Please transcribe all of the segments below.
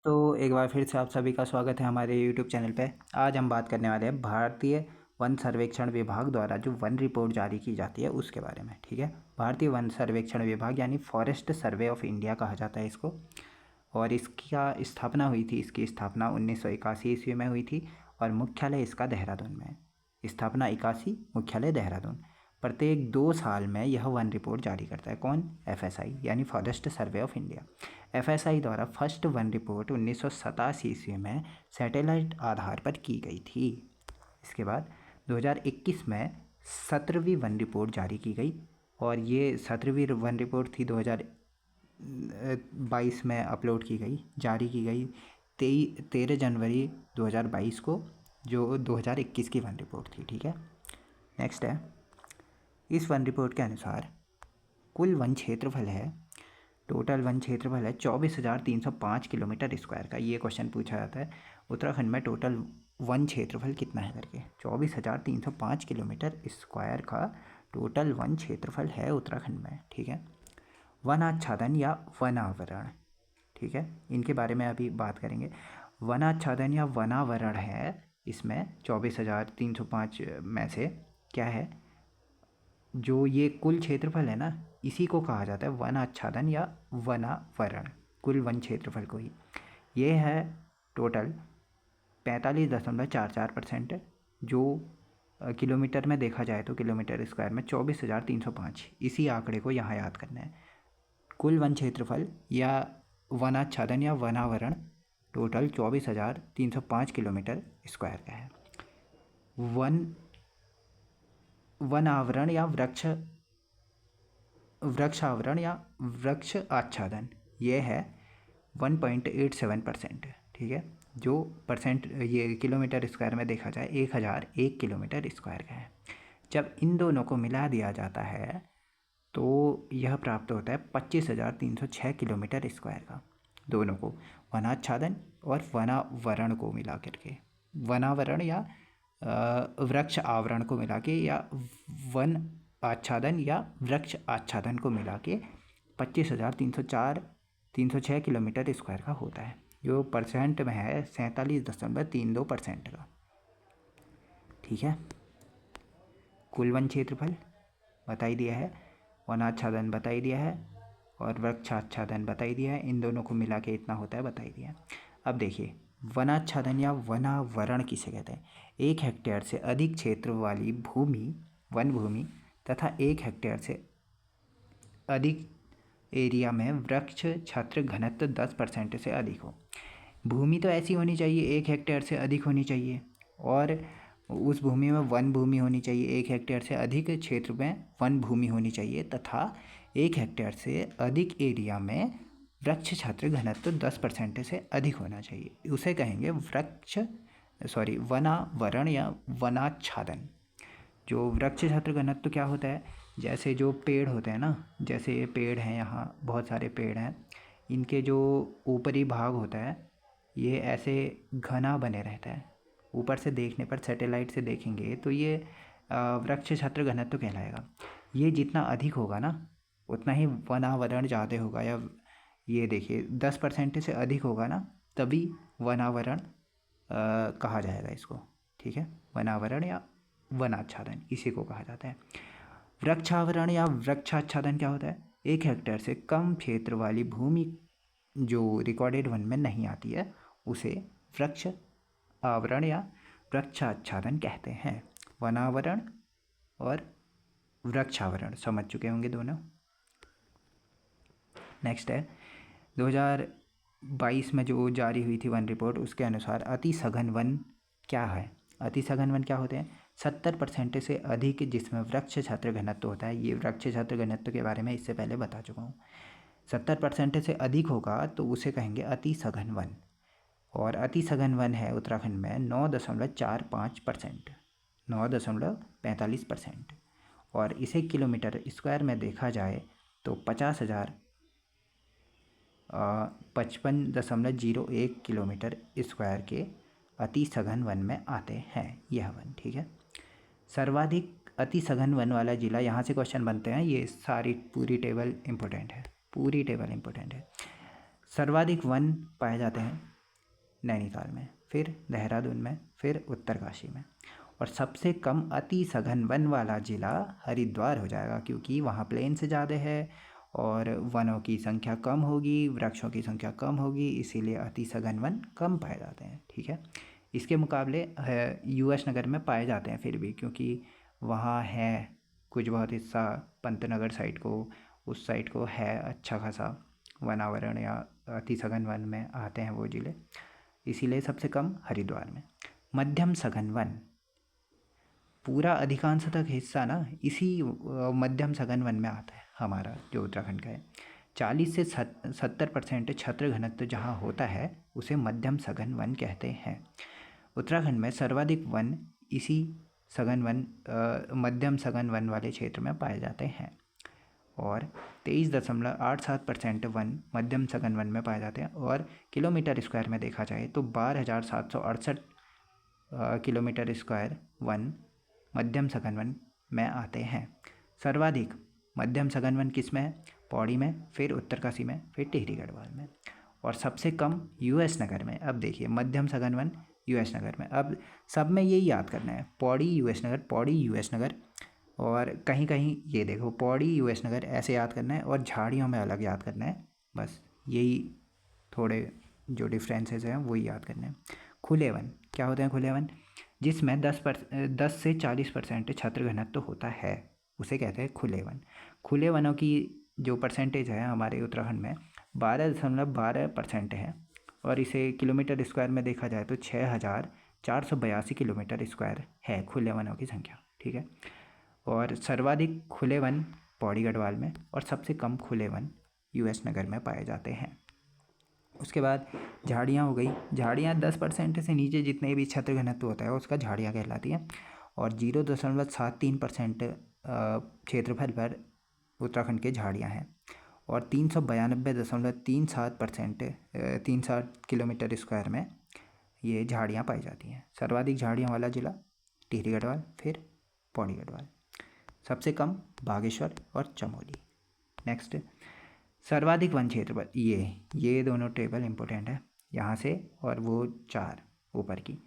तो एक बार फिर से आप सभी का स्वागत है हमारे YouTube चैनल पे। आज हम बात करने वाले हैं भारतीय वन सर्वेक्षण विभाग द्वारा जो वन रिपोर्ट जारी की जाती है उसके बारे में। ठीक है, भारतीय वन सर्वेक्षण विभाग यानी फॉरेस्ट सर्वे ऑफ इंडिया कहा जाता है इसको। और इसका स्थापना हुई थी, इसकी स्थापना 1981 ईस्वी में हुई थी और मुख्यालय इसका देहरादून में है। स्थापना 81, मुख्यालय देहरादून। प्रत्येक 2 साल में यह वन रिपोर्ट जारी करता है। कौन? FSI यानी forest survey of India. FSI द्वारा फर्स्ट वन रिपोर्ट 1987 ईस्वी में सैटेलाइट आधार पर की गई थी। इसके बाद 2021 में 17वीं वन रिपोर्ट जारी की गई और ये 17वीं वन रिपोर्ट थी 2022 में अपलोड की गई, जारी की गई 13 जनवरी 2022 को, जो 2021 की वन रिपोर्ट थी। ठीक है, नेक्स्ट है, इस वन रिपोर्ट के अनुसार कुल वन क्षेत्रफल है, टोटल वन क्षेत्रफल है 24,305 किलोमीटर स्क्वायर का। ये क्वेश्चन पूछा जाता है उत्तराखंड में टोटल वन क्षेत्रफल कितना है करके। 24,305 किलोमीटर स्क्वायर का टोटल वन क्षेत्रफल है उत्तराखंड में। ठीक है, वनाच्छादन या वनावरण, ठीक है, इनके बारे में अभी बात करेंगे। वनाच्छादन या वनावरण है इसमें 24,305 में से क्या है, जो ये कुल क्षेत्रफल है ना, इसी को कहा जाता है वनाच्छादन या वनावरण, कुल वन क्षेत्रफल को ही। ये है टोटल 45.44%, जो किलोमीटर में देखा जाए तो किलोमीटर स्क्वायर में 24,305, इसी आंकड़े को यहाँ याद करना है। कुल वन क्षेत्रफल या वनाच्छादन या वनावरण टोटल 24,305 किलोमीटर स्क्वायर का है। वन आवरण या वृक्ष आवरण या वृक्ष आच्छादन ये है 1.87%। ठीक है, जो परसेंट ये किलोमीटर स्क्वायर में देखा जाए 1001 किलोमीटर स्क्वायर का है। जब इन दोनों को मिला दिया जाता है तो यह प्राप्त होता है 25,306 किलोमीटर स्क्वायर का, दोनों को, वनाच्छादन और वनावरण को मिला करके, वनावरण या वृक्ष आवरण को मिला के, या वन आच्छादन या वृक्ष आच्छादन को मिला के 25,306 किलोमीटर स्क्वायर का होता है, जो परसेंट में है 47.32% का। ठीक है, कुल वन क्षेत्रफल बता ही दिया है, वनाच्छादन बता ही दिया है और वृक्षाच्छादन बता ही दिया है, इन दोनों को मिला के इतना होता है बता ही दिया है। अब देखिए, वनाच्छादन या वनावरण किसे कहते हैं? 1 हेक्टेयर से अधिक क्षेत्र वाली भूमि, वन भूमि, तथा 1 हेक्टेयर से अधिक एरिया में वृक्ष छात्र घनत्व 10% से अधिक हो। भूमि तो ऐसी होनी चाहिए 1 हेक्टेयर से अधिक होनी चाहिए, और उस भूमि में वन भूमि होनी चाहिए, 1 हेक्टेयर से अधिक क्षेत्र में वन भूमि होनी चाहिए, तथा 1 हेक्टेयर से अधिक एरिया में वृक्ष छात्र घनत्व 10% से अधिक होना चाहिए। उसे कहेंगे वनावरण या वनाच्छादन। जो वृक्ष छात्र घनत्व क्या होता है, जैसे जो पेड़ होते हैं ना, जैसे ये पेड़ हैं, यहाँ बहुत सारे पेड़ हैं, इनके जो ऊपरी भाग होता है ये ऐसे घना बने रहता है, ऊपर से देखने पर, सैटेलाइट से देखेंगे तो ये वृक्ष छात्र घनत्व कहलाएगा। ये जितना अधिक होगा ना उतना ही वनावरण ज़्यादा होगा, या ये देखिए 10% से अधिक होगा ना तभी वनावरण कहा जाएगा इसको। ठीक है, वनावरण या वनाच्छादन इसी को कहा जाता है। वृक्षावरण या वृक्षाच्छादन क्या होता है? 1 हेक्टेयर से कम क्षेत्र वाली भूमि जो रिकॉर्डेड वन में नहीं आती है उसे वृक्ष आवरण या वृक्षाच्छादन कहते हैं। वनावरण और वृक्षावरण समझ चुके होंगे दोनों। नेक्स्ट है, 2022 में जो जारी हुई थी वन रिपोर्ट, उसके अनुसार अति सघन वन क्या है? अति सघन वन क्या होते हैं? 70% से अधिक जिसमें वृक्ष छात्र घनत्व होता है। ये वृक्ष छात्र घनत्व के बारे में इससे पहले बता चुका हूँ। 70% से अधिक होगा तो उसे कहेंगे अति सघन वन, और अति सघन वन है उत्तराखंड में 9.45%, 9.45%, और इसे किलोमीटर स्क्वायर में देखा जाए तो 55,055.01 किलोमीटर स्क्वायर के अति सघन वन में आते हैं यह वन। ठीक है, सर्वाधिक अति सघन वन वाला जिला, यहाँ से क्वेश्चन बनते हैं, ये सारी पूरी टेबल इम्पोर्टेंट है, पूरी टेबल इम्पोर्टेंट है। सर्वाधिक वन पाए जाते हैं नैनीताल में, फिर देहरादून में, फिर उत्तरकाशी में। और सबसे कम अति सघन वन वाला ज़िला हरिद्वार हो जाएगा, क्योंकि वहाँ प्लेन से ज़्यादा है और वनों की संख्या कम होगी, वृक्षों की संख्या कम होगी, इसीलिए अति सघन वन कम पाए जाते हैं। ठीक है, इसके मुकाबले यूएस नगर में पाए जाते हैं फिर भी, क्योंकि वहाँ है कुछ बहुत हिस्सा पंतनगर साइड को, उस साइड को है अच्छा खासा वनावरण या अति सघन वन में आते हैं वो ज़िले, इसीलिए सबसे कम हरिद्वार में। मध्यम सघन वन, पूरा अधिकांशतः हिस्सा ना इसी मध्यम सघन वन में आता है हमारा जो उत्तराखंड का है। 40 से 70% छत्र घनत्व जहाँ होता है उसे मध्यम सघन वन कहते हैं। उत्तराखंड में सर्वाधिक वन इसी सघन वन मध्यम सघन वन वाले क्षेत्र में पाए जाते हैं और 23.87% वन मध्यम सघन वन में पाए जाते हैं। और किलोमीटर स्क्वायर में देखा जाए तो 12,768 किलोमीटर स्क्वायर वन मध्यम सघन वन में आते हैं। सर्वाधिक मध्यम सघन वन किस में है? पौड़ी में, फिर उत्तरकाशी में, फिर टिहरी गढ़वाल में। और सबसे कम यूएस नगर में। अब देखिए मध्यम सघन वन यूएस नगर में, अब सब में यही याद करना है, पौड़ी यूएस नगर, पौड़ी यूएस नगर, और कहीं कहीं ये देखो पौड़ी यूएस नगर ऐसे याद करना है और झाड़ियों में अलग याद करना है। बस यही थोड़े जो डिफरेंसेस हैं वही याद करने हैं। खुले वन क्या होते हैं? खुले वन जिसमें 10 से 40% छत्र घनत्व होता है उसे कहते हैं खुले वन। खुले वनों की जो परसेंटेज है हमारे उत्तराखंड में 12.12% है और इसे किलोमीटर स्क्वायर में देखा जाए तो 6,482 किलोमीटर स्क्वायर है खुले वनों की संख्या। ठीक है, और सर्वाधिक खुले वन पौड़ी गढ़वाल में और सबसे कम खुले वन यूएस नगर में पाए जाते हैं। उसके बाद झाड़ियाँ हो गई। झाड़ियाँ 10% से नीचे जितने भी छत्र घनत्व होता है उसका झाड़ियाँ कहलाती हैं और 0.73% क्षेत्रफल पर उत्तराखंड के झाड़ियाँ हैं और 392.37% 37 किलोमीटर स्क्वायर में ये झाड़ियाँ पाई जाती हैं। सर्वाधिक झाड़ियों वाला जिला टिहरी गढ़वाल, फिर पौड़ी गढ़वाल, सबसे कम बागेश्वर और चमोली। नेक्स्ट, सर्वाधिक वन क्षेत्रफल, ये दोनों टेबल इंपॉर्टेंट है यहाँ से और वो 4 ऊपर की।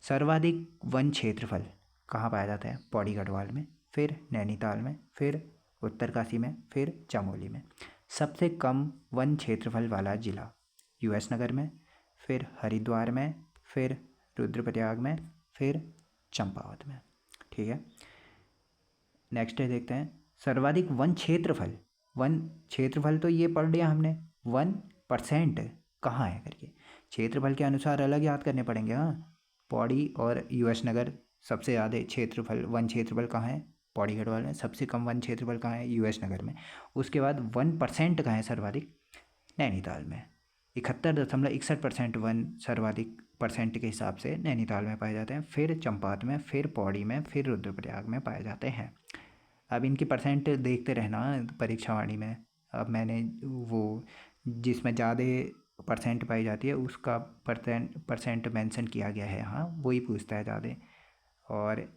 सर्वाधिक वन क्षेत्रफल कहाँ पाया जाता है? पौड़ी गढ़वाल में, फिर नैनीताल में, फिर उत्तरकाशी में, फिर चमोली में। सबसे कम वन क्षेत्रफल वाला जिला यूएस नगर में, फिर हरिद्वार में, फिर रुद्रप्रयाग में, फिर चंपावत में। ठीक है, नेक्स्ट है देखते हैं सर्वाधिक वन क्षेत्रफल तो ये पढ़ लिया हमने, 1% कहाँ है करके क्षेत्रफल के अनुसार अलग याद करने पड़ेंगे। हाँ, पौड़ी और यूएस नगर सबसे ज़्यादा क्षेत्रफल वन क्षेत्रफल कहाँ है? पौड़ी गढ़वाल में। सबसे कम वन क्षेत्रफल कहाँ है? यूएस नगर में। उसके बाद 1% कहाँ है सर्वाधिक? नैनीताल में। 71.61% वन सर्वाधिक परसेंट के हिसाब से नैनीताल में पाए जाते हैं, फिर चंपावत में, फिर पौड़ी में, फिर रुद्रप्रयाग में पाए जाते हैं। अब इनकी परसेंट देखते रहना परीक्षावाणी में। अब मैंने वो जिसमें ज़्यादा परसेंट पाई जाती है उसका परसेंट मेंशन किया गया है, हाँ वही पूछता है ज़्यादा। और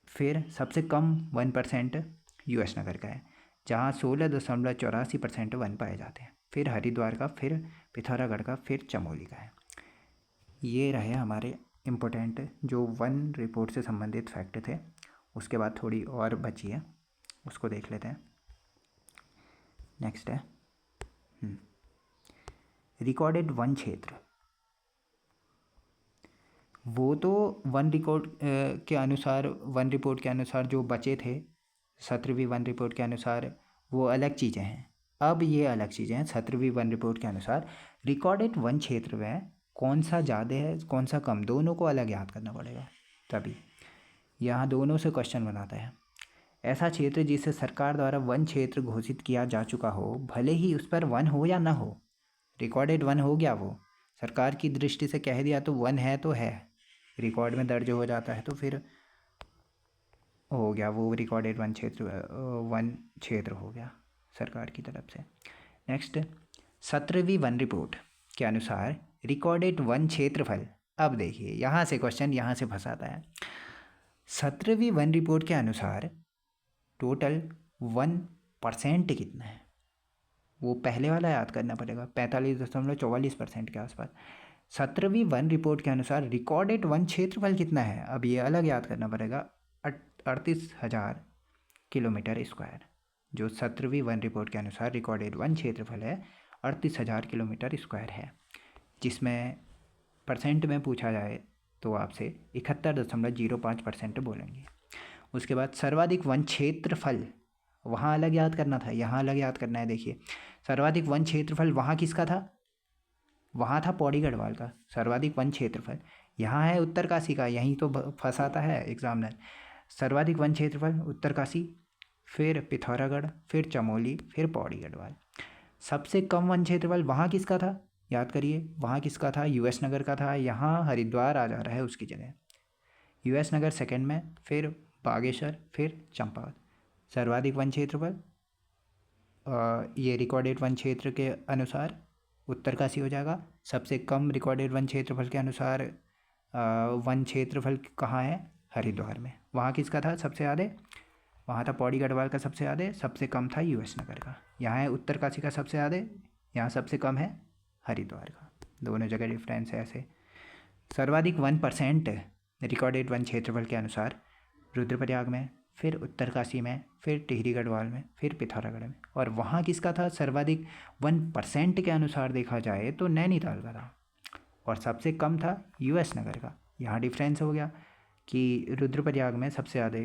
फिर सबसे कम 1% यूएस नगर का है जहाँ 16.84% वन पाए जाते हैं, फिर हरिद्वार का, फिर पिथौरागढ़ का, फिर चमोली का है। ये रहे हमारे इम्पोर्टेंट जो वन रिपोर्ट से संबंधित फैक्ट थे। उसके बाद थोड़ी और बची है, उसको देख लेते हैं। नेक्स्ट है रिकॉर्डेड वन क्षेत्र। वो तो वन रिकॉर्ड के अनुसार, वन रिपोर्ट के अनुसार जो बचे थे 17वीं वन रिपोर्ट के अनुसार वो अलग चीज़ें हैं। अब ये अलग चीज़ें हैं 17वीं वन रिपोर्ट के अनुसार रिकॉर्डेड वन क्षेत्र में कौन सा ज़्यादा है कौन सा कम, दोनों को अलग याद करना पड़ेगा। तभी यहाँ दोनों से क्वेश्चन बनाता है। ऐसा क्षेत्र जिसे सरकार द्वारा वन क्षेत्र घोषित किया जा चुका हो, भले ही उस पर वन हो या ना हो, रिकॉर्डेड वन हो गया, वो सरकार की दृष्टि से कह दिया तो वन है तो है, रिकॉर्ड में दर्ज हो जाता है तो फिर हो गया वो रिकॉर्डेड वन क्षेत्र हो गया सरकार की तरफ से। नेक्स्ट 17वीं वन रिपोर्ट के अनुसार रिकॉर्डेड वन क्षेत्रफल। अब देखिए यहाँ से क्वेश्चन यहाँ से फंसाता है। 17वीं वन रिपोर्ट के अनुसार टोटल 1% कितना है वो पहले वाला याद करना पड़ेगा, 45.44% के आसपास। 17वीं वन रिपोर्ट के अनुसार रिकॉर्डेड वन क्षेत्रफल कितना है? अब ये अलग याद करना पड़ेगा। 38,000 किलोमीटर स्क्वायर। जो 17वीं वन रिपोर्ट के अनुसार रिकॉर्डेड वन क्षेत्रफल है 38,000 किलोमीटर स्क्वायर है, जिसमें परसेंट में पूछा जाए तो आपसे 71.05% बोलेंगे। उसके बाद सर्वाधिक वन क्षेत्रफल, वहाँ अलग याद करना था, यहाँ अलग याद करना है। देखिए सर्वाधिक वन क्षेत्रफल वहाँ किसका था? वहाँ था पौड़ी गढ़वाल का सर्वाधिक वन क्षेत्रफल। यहाँ है उत्तरकाशी का, यहीं तो फंसाता है एग्जामिनर। सर्वाधिक वन क्षेत्रफल उत्तरकाशी, फिर पिथौरागढ़, फिर चमोली, फिर पौड़ी गढ़वाल। सबसे कम वन क्षेत्रफल वहाँ किसका था? याद करिए, वहाँ किसका था? यूएस नगर का था। यहाँ हरिद्वार आ जा रहा है उसकी जगह। यूएस नगर सेकंड में, फिर बागेश्वर, फिर चंपावत। सर्वाधिक वन क्षेत्रफल ये रिकॉर्डेड वन क्षेत्र के अनुसार उत्तरकाशी हो जाएगा। सबसे कम रिकॉर्डेड वन क्षेत्रफल के अनुसार वन क्षेत्रफल कहाँ है? हरिद्वार में। वहाँ किसका था सबसे ज़्यादा? वहाँ था पौड़ी गढ़वाल का सबसे ज़्यादा, सबसे कम था यूएस नगर का। यहाँ है उत्तरकाशी का सबसे ज़्यादा, यहाँ सबसे कम है हरिद्वार का। दोनों जगह डिफरेंस है ऐसे। सर्वाधिक 1% रिकॉर्डेड वन क्षेत्रफल के अनुसार रुद्रप्रयाग में, फिर उत्तरकाशी में, फिर टिहरी गढ़वाल में, फिर पिथौरागढ़ में। और वहाँ किसका था सर्वाधिक 1% के अनुसार देखा जाए तो नैनीताल का था, और सबसे कम था यूएस नगर का। यहाँ डिफरेंस हो गया कि रुद्रप्रयाग में सबसे ज़्यादा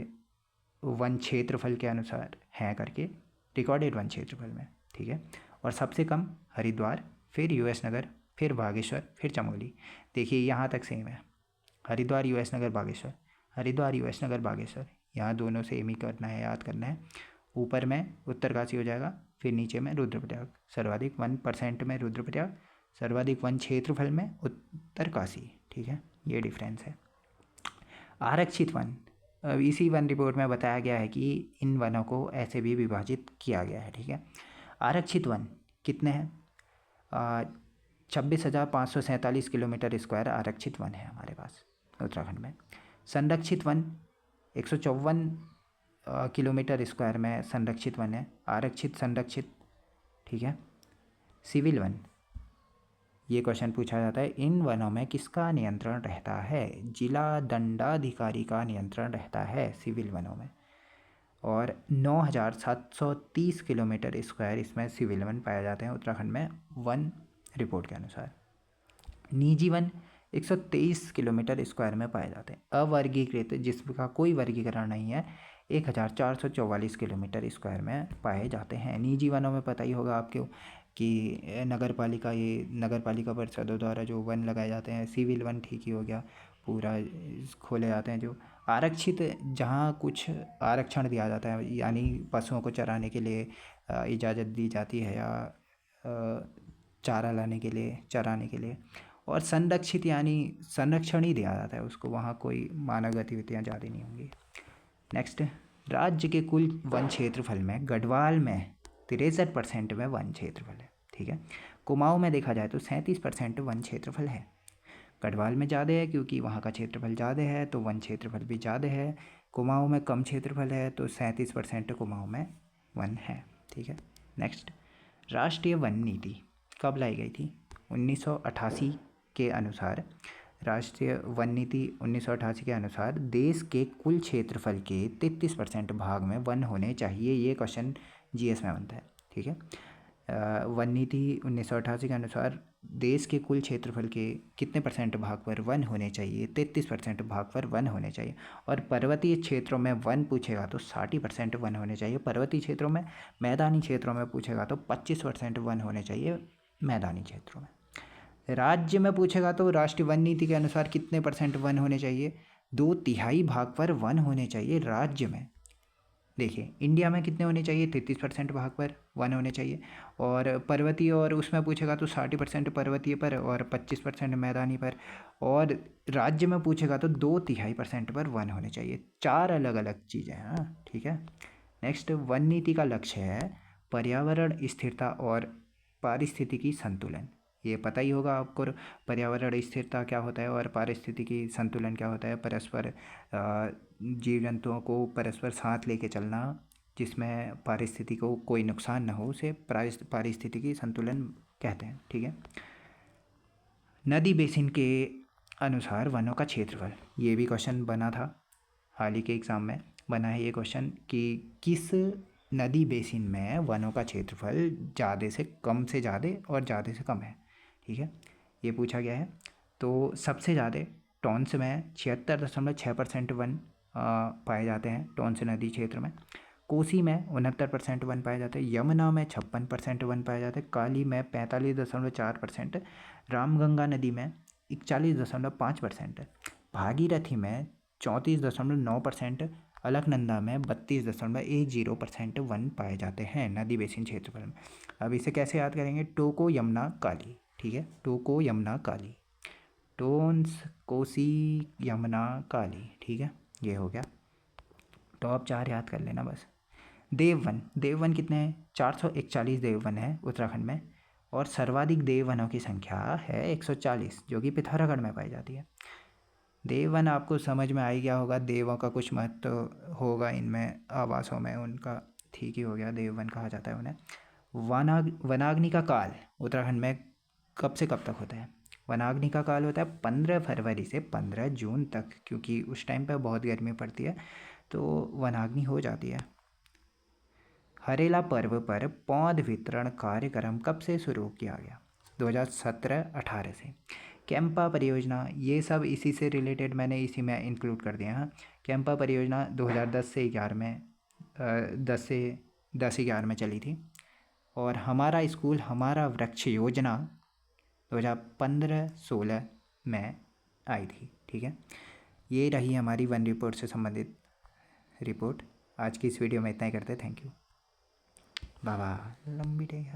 वन क्षेत्रफल के अनुसार है करके, रिकॉर्डेड वन क्षेत्रफल में, ठीक है। और सबसे कम हरिद्वार, फिर यूएस नगर, फिर बागेश्वर, फिर चमोली। देखिए यहाँ तक सेम है, हरिद्वार यूएस नगर बागेश्वर, हरिद्वार यूएस नगर बागेश्वर। यहाँ दोनों सेम ही करना है, याद करना है। ऊपर में उत्तरकाशी हो जाएगा, फिर नीचे में रुद्रप्रयाग। सर्वाधिक 1% में रुद्रप्रयाग, सर्वाधिक वन क्षेत्रफल में उत्तरकाशी, ठीक है। ये डिफरेंस है। आरक्षित वन, इसी वन रिपोर्ट में बताया गया है कि इन वनों को ऐसे भी विभाजित किया गया है, ठीक है। आरक्षित वन कितने हैं? 26,547 किलोमीटर स्क्वायर आरक्षित वन है हमारे पास उत्तराखंड में। संरक्षित वन 154 किलोमीटर स्क्वायर में संरक्षित वन है। आरक्षित, संरक्षित, ठीक है। सिविल वन, ये क्वेश्चन पूछा जाता है, इन वनों में किसका नियंत्रण रहता है? जिला दंडाधिकारी का नियंत्रण रहता है सिविल वनों में। और 9,730 किलोमीटर स्क्वायर इसमें सिविल वन पाए जाते हैं उत्तराखंड में वन रिपोर्ट के अनुसार। निजी वन 123 किलोमीटर स्क्वायर में पाए जाते हैं। अवर्गीकृत, जिसका कोई वर्गीकरण नहीं है, 1,444 किलोमीटर स्क्वायर में पाए जाते हैं। निजी वनों में पता ही होगा आपको कि नगर पालिका परिषदों द्वारा जो वन लगाए जाते हैं। सिविल वन ठीक ही हो गया, पूरा खोले जाते हैं। जो आरक्षित, जहाँ कुछ आरक्षण दिया जाता है, यानी पशुओं को चराने के लिए इजाज़त दी जाती है, या चारा लाने के लिए, चराने के लिए। और संरक्षित यानी संरक्षण ही दिया जाता है उसको, वहाँ कोई मानव गतिविधियाँ ज़्यादा नहीं होंगी। नेक्स्ट, राज्य के कुल वन क्षेत्रफल में गढ़वाल में 63% में वन क्षेत्रफल है, ठीक है। कुमाऊं में देखा जाए तो 37% वन क्षेत्रफल है। गढ़वाल में ज़्यादा है क्योंकि वहाँ का क्षेत्रफल ज़्यादा है, तो वन क्षेत्रफल भी ज़्यादा है। कुमाऊं में कम क्षेत्रफल है, तो 37% कुमाऊं में वन है, ठीक है। नेक्स्ट, राष्ट्रीय वन नीति कब लाई गई थी? 1988 के अनुसार, राष्ट्रीय वन नीति 1988 के अनुसार देश के कुल क्षेत्रफल के 33% भाग में वन होने चाहिए। ये क्वेश्चन जीएस में बनता है, ठीक है। वन नीति 1988 के अनुसार देश के कुल क्षेत्रफल के कितने परसेंट भाग पर वन होने चाहिए? 33% भाग पर वन होने चाहिए। और पर्वतीय क्षेत्रों में वन पूछेगा तो 60% वन होने चाहिए पर्वतीय क्षेत्रों में। मैदानी क्षेत्रों में पूछेगा तो 25% वन होने चाहिए मैदानी क्षेत्रों में। राज्य में पूछेगा तो राष्ट्रीय वन नीति के अनुसार कितने परसेंट वन होने चाहिए? 2/3 भाग पर वन होने चाहिए राज्य में। देखिए इंडिया में कितने होने चाहिए? 33% भाग पर वन होने चाहिए। और पर्वतीय, और उसमें पूछेगा तो 60% पर्वतीय पर और 25% मैदानी पर। और राज्य में पूछेगा तो 2/3% पर वन होने चाहिए। 4 अलग अलग चीज़ें हैं, हाँ, ठीक है। नेक्स्ट, वन नीति का लक्ष्य है पर्यावरण स्थिरता और पारिस्थितिकी संतुलन। ये पता ही होगा आपको, पर्यावरण स्थिरता क्या होता है और पारिस्थितिकी संतुलन क्या होता है। परस्पर जीव जंतुओं को परस्पर साथ लेके चलना, जिसमें पारिस्थिति को कोई नुकसान ना हो, उसे पारिस्थितिकी संतुलन कहते हैं, ठीक है। नदी बेसिन के अनुसार वनों का क्षेत्रफल, ये भी क्वेश्चन बना था हाल ही के एग्ज़ाम में, बना है ये क्वेश्चन कि किस नदी बेसिन में वनों का क्षेत्रफल ज़्यादा से ज़्यादा और ज़्यादा से कम है। ठीक है, ये पूछा गया है। तो सबसे ज़्यादा टॉन्स में 76.6% वन पाए जाते हैं टॉन्स नदी क्षेत्र में। कोसी में 69% वन पाए जाते हैं। यमुना में 56% वन पाए जाते हैं। काली में 45.4%। रामगंगा नदी में 41.5%। भागीरथी में 34.9%। अलकनंदा में 32.10% वन पाए जाते हैं नदी बेसिन क्षेत्रफल में। अब इसे कैसे याद करेंगे? टोको, यमुना, काली। ठीक है, टोको, यमुना, काली, टोन्स, कोसी, यमुना, काली। ठीक है, ये हो गया। टॉप 4 याद कर लेना बस। देववन, देववन कितने हैं? 441 देववन है उत्तराखंड में, और सर्वाधिक देववनों की संख्या है 140, जो कि पिथौरागढ़ में पाई जाती है। देववन आपको समझ में आ ही गया होगा, देवों का कुछ महत्व होगा इनमें, आवासों में उनका, ठीक ही हो गया, देववन कहा जाता है उन्हें। वनाग्नि का काल उत्तराखंड में कब से कब तक होता है? वनाग्नि का काल होता है 15 फरवरी से 15 जून तक, क्योंकि उस टाइम पर बहुत गर्मी पड़ती है तो वनाग्नि हो जाती है। हरेला पर्व पर पौध वितरण कार्यक्रम कब से शुरू किया गया? 2017-18 से। कैंपा परियोजना, ये सब इसी से रिलेटेड मैंने इसी में इंक्लूड कर दिया है। कैंपा परियोजना 2010 से 11 में 10 से 11 में चली थी। और हमारा स्कूल हमारा वृक्ष योजना 2015-16 में आई थी। ठीक है, ये रही हमारी वन रिपोर्ट से संबंधित रिपोर्ट। आज की इस वीडियो में इतना ही करते हैं। Thank you, bye bye. लंबी डे है।